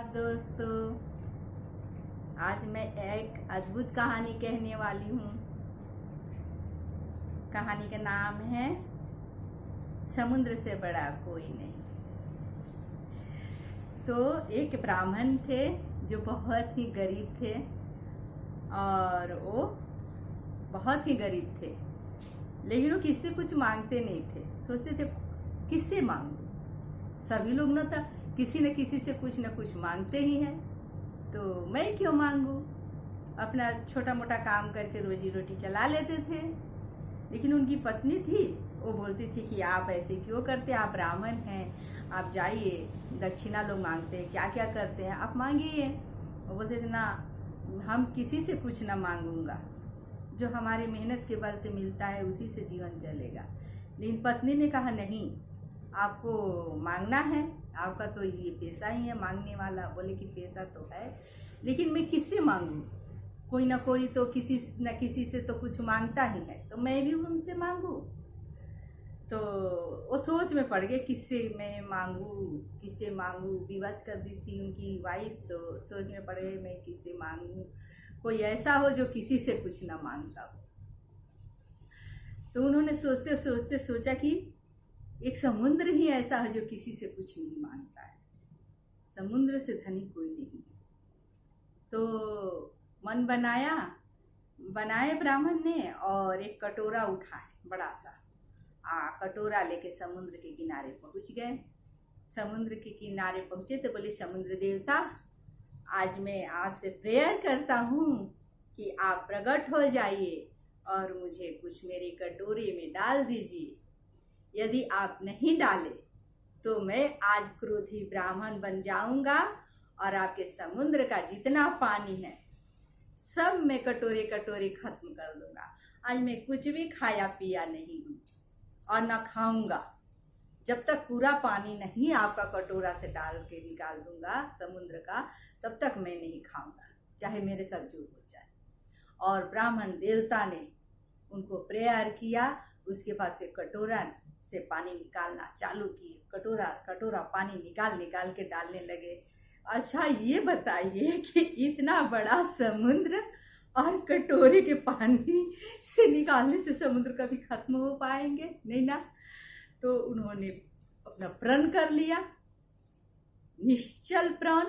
दोस्तों, आज मैं एक अद्भुत कहानी कहने वाली हूँ। कहानी का नाम है समुद्र से बड़ा कोई नहीं। तो एक ब्राह्मण थे जो बहुत ही गरीब थे और वो बहुत ही गरीब थे, लेकिन वो किससे कुछ मांगते नहीं थे। सोचते थे किससे मांगू, सभी लोग ना किसी न किसी से कुछ न कुछ मांगते ही हैं, तो मैं क्यों मांगू। अपना छोटा मोटा काम करके रोजी रोटी चला लेते थे। लेकिन उनकी पत्नी थी, वो बोलती थी कि आप ऐसे क्यों करते, आप ब्राह्मण हैं, आप जाइए, दक्षिणा लोग मांगते हैं, क्या क्या करते हैं, आप मांगिए। वो बोलते थे ना, हम किसी से कुछ ना मांगूंगा, जो हमारी मेहनत के बल से मिलता है उसी से जीवन चलेगा। लेकिन पत्नी ने कहा नहीं, आपको मांगना है, आपका तो ये पेशा ही है मांगने वाला। बोले कि पेशा तो है, लेकिन मैं किससे मांगू, कोई ना कोई तो किसी न किसी से तो कुछ मांगता ही है, तो मैं भी उनसे मांगू। तो वो सोच में पड़ गए किससे मैं मांगू, किससे मांगू। विवश कर दी थी उनकी वाइफ, तो सोच में पड़ गए मैं किससे मांगू, कोई ऐसा हो जो किसी से कुछ ना मांगता हो। तो उन्होंने सोचते सोचते सोचा कि एक समुद्र ही ऐसा है जो किसी से कुछ नहीं मांगता है, समुद्र से धनी कोई नहीं। तो मन बनाए ब्राह्मण ने और एक कटोरा उठाए बड़ा सा, कटोरा लेके समुद्र के किनारे पहुंच गए। समुद्र के किनारे पहुंचे तो बोले, समुद्र देवता, आज मैं आपसे प्रेयर करता हूँ कि आप प्रकट हो जाइए और मुझे कुछ मेरे कटोरे में डाल दीजिए। यदि आप नहीं डाले तो मैं आज क्रोधी ब्राह्मण बन जाऊंगा और आपके समुद्र का जितना पानी है सब मैं कटोरे कटोरे खत्म कर दूंगा। आज मैं कुछ भी खाया पिया नहीं हूँ और न खाऊंगा, जब तक पूरा पानी नहीं आपका कटोरा से डाल के निकाल दूंगा समुद्र का, तब तक मैं नहीं खाऊंगा, चाहे मेरे साथ जो हो जाए। और ब्राह्मण देवता ने उनको प्रेयर किया, उसके बाद से कटोरा से पानी निकालना चालू किए। कटोरा कटोरा पानी निकाल निकाल के डालने लगे। अच्छा ये बताइए कि इतना बड़ा समुद्र और कटोरे के पानी से निकालने से समुद्र कभी खत्म हो पाएंगे नहीं ना। तो उन्होंने अपना प्रण कर लिया, निश्चल प्रण,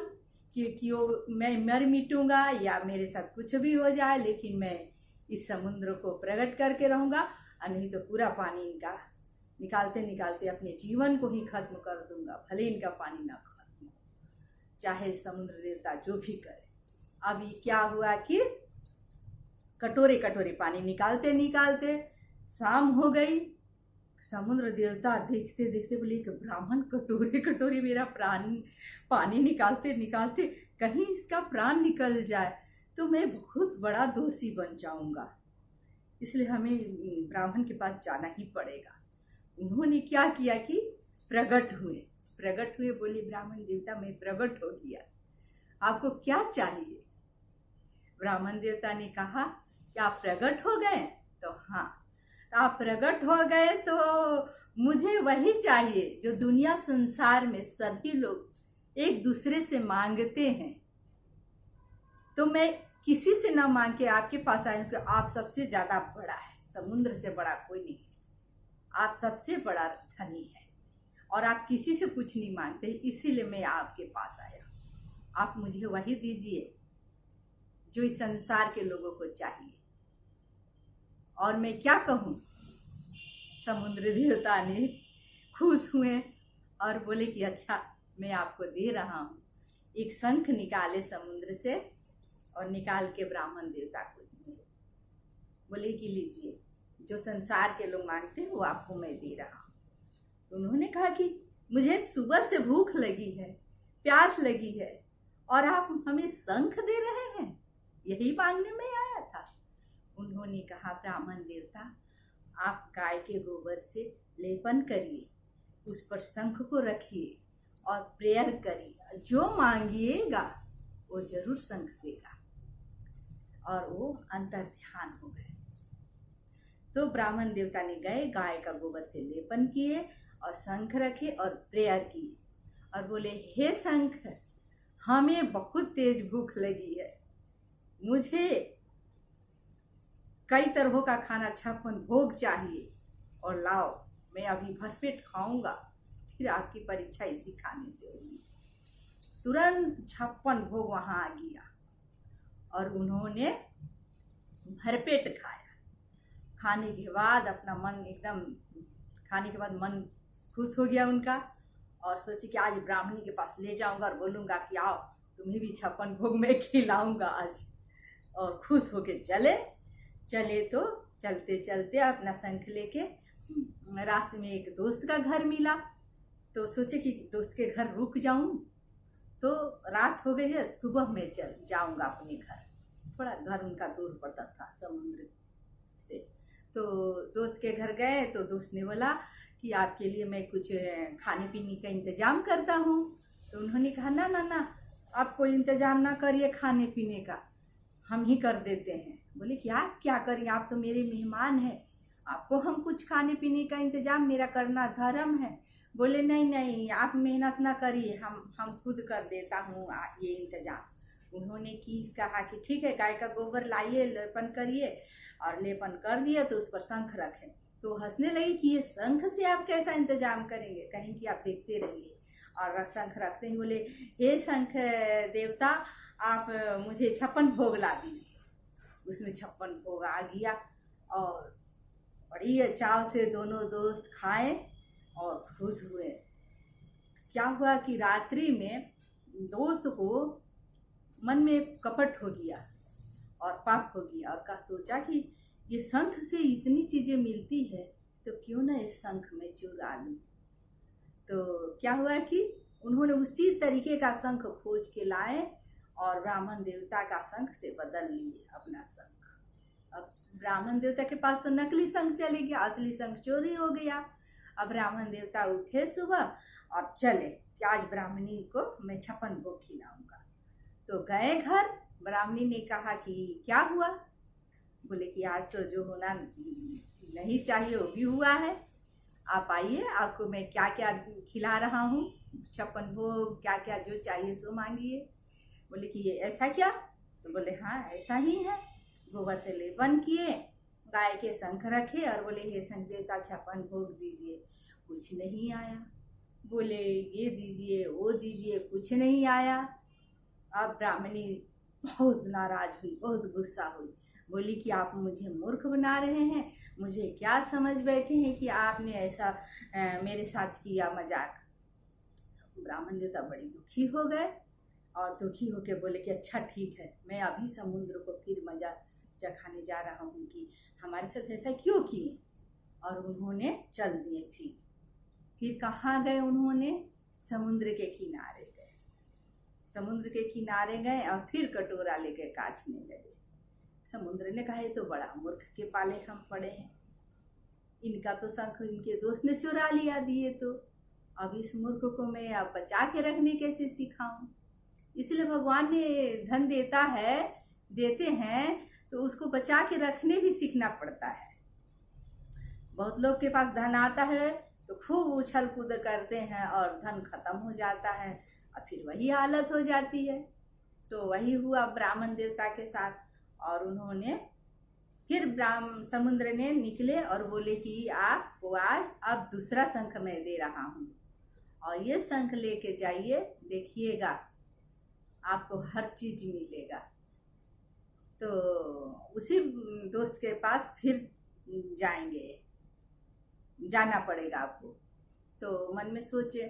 कि वो मैं मर मिटूंगा या मेरे साथ कुछ भी हो जाए, लेकिन मैं इस समुद्र को प्रकट करके रहूंगा, और नहीं तो पूरा पानी इनका निकालते निकालते अपने जीवन को ही खत्म कर दूंगा, भले इनका पानी ना खत्म हो, चाहे समुद्र देवता जो भी करे। अभी क्या हुआ कि कटोरे कटोरे पानी निकालते निकालते शाम हो गई। समुद्र देवता देखते देखते बोले कि ब्राह्मण कटोरे कटोरे मेरा प्राण पानी निकालते निकालते कहीं इसका प्राण निकल जाए तो मैं बहुत बड़ा दोषी बन जाऊंगा, इसलिए हमें ब्राह्मण के पास जाना ही पड़ेगा। उन्होंने क्या किया कि प्रकट हुए, बोले ब्राह्मण देवता मैं प्रकट हो गया, आपको क्या चाहिए। ब्राह्मण देवता ने कहा कि आप प्रकट हो गए, तो हाँ, आप प्रकट हो गए तो मुझे वही चाहिए जो दुनिया संसार में सभी लोग एक दूसरे से मांगते हैं। तो मैं किसी से ना मांग के आपके पास आए, क्योंकि आप सबसे ज्यादा बड़ा है, समुद्र से बड़ा कोई नहीं है, आप सबसे बड़ा धनी है और आप किसी से कुछ नहीं मांगते, इसीलिए मैं आपके पास आया। आप मुझे वही दीजिए जो इस संसार के लोगों को चाहिए। और मैं क्या कहूँ, समुद्र देवता ने खुश हुए और बोले कि अच्छा मैं आपको दे रहा हूँ। एक शंख निकाले समुद्र से और निकाल के ब्राह्मण देवता को दिए, बोले कि लीजिए, जो संसार के लोग मांगते हैं वो आपको मैं दे रहा हूँ। तो उन्होंने कहा कि मुझे सुबह से भूख लगी है, प्यास लगी है, और आप हमें शंख दे रहे हैं, यही मांगने में आया था। उन्होंने कहा ब्राह्मण देवता, आप गाय के गोबर से लेपन करिए, उस पर शंख को रखिए और प्रेयर करिए, जो मांगिएगा वो जरूर शंख देगा। और वो अंतर ध्यान हो गए। तो ब्राह्मण देवता ने गए, गाय का गोबर से लेपन किए और शंख रखे और प्रेयर किए और बोले, हे शंख, हमें बहुत तेज भूख लगी है, मुझे कई तरह का खाना 56 भोग चाहिए, और लाओ मैं अभी भरपेट खाऊंगा, फिर आपकी परीक्षा इसी खाने से होगी। तुरंत 56 भोग वहां आ गया और उन्होंने भरपेट खाया। खाने के बाद अपना मन एकदम, खाने के बाद मन खुश हो गया उनका, और सोचे कि आज ब्राह्मणी के पास ले जाऊंगा और बोलूंगा कि आओ तुम्हें भी 56 भोग मैं खिलाऊंगा आज। और खुश होके चले तो चलते चलते अपना शंख लेके रास्ते में एक दोस्त का घर मिला, तो सोचे कि दोस्त के घर रुक जाऊं, तो रात हो गई है, सुबह में चल जाऊंगा अपने घर। थोड़ा घर उनका दूर पड़ता था समुद्र से। तो दोस्त के घर गए तो दोस्त ने बोला कि आपके लिए मैं कुछ खाने पीने का इंतजाम करता हूँ। तो उन्होंने कहा ना ना ना, आप कोई इंतजाम ना करिए खाने पीने का, हम ही कर देते हैं। बोले कि आप क्या करिए, आप तो मेरे मेहमान हैं, आपको हम कुछ खाने पीने का इंतजाम मेरा करना धर्म है। बोले नहीं नहीं, आप मेहनत ना करिए, हम खुद कर देता हूँ ये इंतजाम। उन्होंने कहा कि ठीक है, गाय का गोबर लाइए, लेपन करिए, और लेपन कर दिए तो उस पर शंख रखें। तो हंसने लगी कि ये शंख से आप कैसा इंतजाम करेंगे, कहीं कि आप देखते रहिए। और शंख रखते ही बोले, हे शंख देवता, आप मुझे 56 भोग ला दीजिए। उसमें 56 भोग आ गया, और बड़ी चाव से दोनों दोस्त खाए और खुश हुए। क्या हुआ कि रात्रि में दोस्त को मन में कपट हो गया और पाप हो गया, और का सोचा कि ये शंख से इतनी चीजें मिलती है, तो क्यों ना इस शंख में चुरा लूं। तो क्या हुआ कि उन्होंने उसी तरीके का शंख खोज के लाए और ब्राह्मण देवता का शंख से बदल लिए अपना शंख। अब ब्राह्मण देवता के पास तो नकली शंख चले गया, असली शंख चोरी हो गया। अब ब्राह्मण देवता उठे सुबह और चले कि आज ब्राह्मणी को मैं 56 भोग खिलाऊंगा। तो गए घर, ब्राह्मणी ने कहा कि क्या हुआ। बोले कि आज तो जो होना नहीं चाहिए वो भी हुआ है, आप आइए, आपको मैं क्या क्या खिला रहा हूँ, 56 भोग, क्या क्या जो चाहिए सो मांगिए। बोले कि ये ऐसा क्या। तो बोले हाँ ऐसा ही है। गोबर से लेपन किए, गाय के शंख रखे और बोले ये शंख देवता 56 भोग दीजिए, कुछ नहीं आया। बोले ये दीजिए वो दीजिए, कुछ नहीं आया। अब ब्राह्मणी बहुत नाराज हुई, बहुत गुस्सा हुई, बोली कि आप मुझे मूर्ख बना रहे हैं, मुझे क्या समझ बैठे हैं कि आपने ऐसा मेरे साथ किया मजाक। ब्राह्मण देवता बड़ी दुखी हो गए, और दुखी होके बोले कि अच्छा ठीक है, मैं अभी समुद्र को फिर मजा चखाने जा रहा हूँ कि हमारे साथ ऐसा क्यों किए। और उन्होंने चल दिए। फिर कहाँ गए उन्होंने, समुद्र के किनारे गए। समुद्र के किनारे गए और फिर कटोरा लेके काटने लगे। समुद्र ने कहा ये तो बड़ा मूर्ख के पाले हम पड़े हैं, इनका तो शंख इनके दोस्त ने चुरा लिया दिए, तो अब इस मूर्ख को मैं अब बचा के रखने कैसे सिखाऊं। इसलिए भगवान ने धन देते हैं तो उसको बचा के रखने भी सीखना पड़ता है। बहुत लोग के पास धन आता है तो खूब उछल कूद करते हैं और धन खत्म हो जाता है, और फिर वही हालत हो जाती है। तो वही हुआ ब्राह्मण देवता के साथ। और उन्होंने फिर समुद्र ने निकले और बोले कि आपको आज अब दूसरा शंख मैं दे रहा हूँ, और ये शंख लेके जाइए, देखिएगा आपको हर चीज मिलेगा। तो उसी दोस्त के पास फिर जाना पड़ेगा आपको। तो मन में सोचे,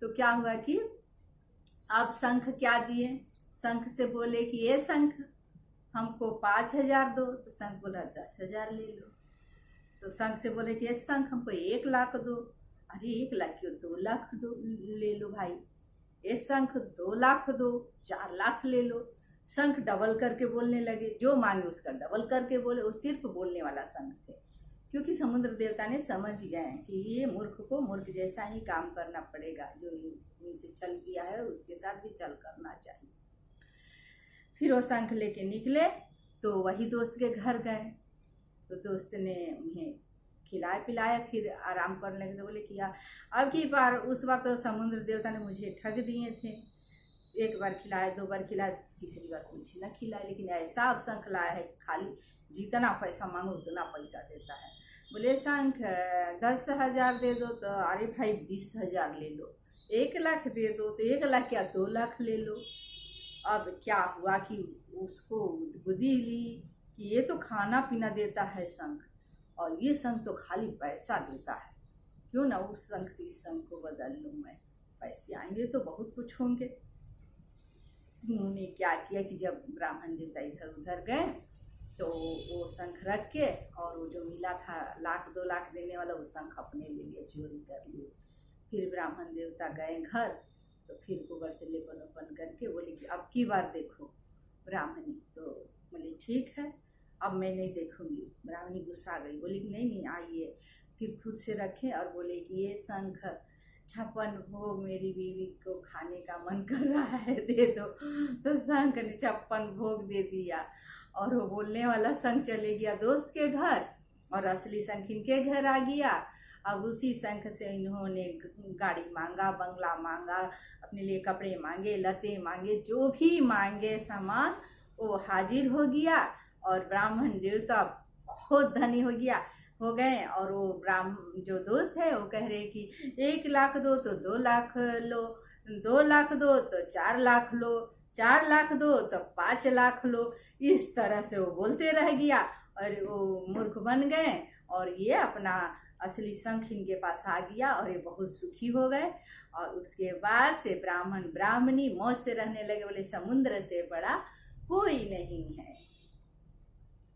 तो क्या हुआ कि अब शंख क्या दिए, शंख से बोले कि ये शंख हमको 5,000 दो। तो शंख बोला 10,000 ले लो। तो शंख से बोले कि ये शंख हमको 1 लाख दो। अरे 1 लाख क्यों, 2 लाख दो ले लो भाई। ये शंख 2 लाख दो, 4 लाख ले लो। शंख डबल करके बोलने लगे, जो मांगे उसका डबल करके बोले। वो सिर्फ बोलने वाला शंख थे, क्योंकि समुद्र देवता ने समझ गए कि ये मूर्ख को मूर्ख जैसा ही काम करना पड़ेगा, जो इनसे छल किया है उसके साथ भी छल करना चाहिए। फिर वो शंख लेके निकले तो वही दोस्त के घर गए। तो दोस्त ने उन्हें खिलाया पिलाया, फिर आराम करने लगे। तो बोले कि अब की बार, उस बार तो समुद्र देवता ने मुझे ठग दिए थे, एक बार खिलाए, 2 बार खिलाए, तीसरी बार कुछ न खिलाए, लेकिन ऐसा अब शंख लाया है खाली जितना पैसा मांगो उतना पैसा देता है। बोले शंख 10,000 दे दो, तो अरे भाई 20,000 ले लो। 1,00,000 दे दो, तो 1,00,000 क्या 2,00,000 ले लो। अब क्या हुआ कि उसको बुद्धि ली कि ये तो खाना पीना देता है शंख, और ये शंख तो खाली पैसा देता है, क्यों ना उस शंख से इस शंख को बदल लूँ मैं, पैसे आएंगे तो बहुत कुछ होंगे। उन्होंने क्या किया कि जब ब्राह्मण देवता इधर उधर गए तो वो शंख रख के, और वो जो मिला था 1,00,000-2,00,000 देने वाला, वो शंख अपने ले लिया, चोरी कर लिए। फिर ब्राह्मण देवता गए घर, तो फिर गोबर से लेपन वेपन करके बोले कि अब की बार देखो ब्राह्मणी। तो बोले ठीक है, अब मैं नहीं देखूंगी। ब्राह्मणी गुस्सा गई, बोली कि नहीं नहीं आइए। फिर खुद से रखे और बोले कि ये शंख 56 भोग मेरी बीवी को खाने का मन कर रहा है, दे दो। तो शंख ने 56 भोग दे दिया, और वो बोलने वाला शंख चले गया दोस्त के घर, और असली शंख इनके घर आ गया। अब उसी शंख से इन्होंने गाड़ी मांगा, बंगला मांगा, अपने लिए कपड़े मांगे, लते मांगे, जो भी मांगे सामान वो हाजिर हो गया। और ब्राह्मण देवता बहुत धनी हो गए। और वो ब्राह्मण जो दोस्त है वो कह रहे कि 1,00,000 दो तो 2,00,000 लो, 2,00,000 दो तो 4,00,000 लो, 4,00,000 दो तो 5,00,000 लो। इस तरह से वो बोलते रह गया, और वो मूर्ख बन गए, और ये अपना असली शंख इनके पास आ गया, और ये बहुत सुखी हो गए। और उसके बाद से ब्राह्मण ब्राह्मणी मौज से रहने लगे। बोले समुद्र से बड़ा कोई नहीं है।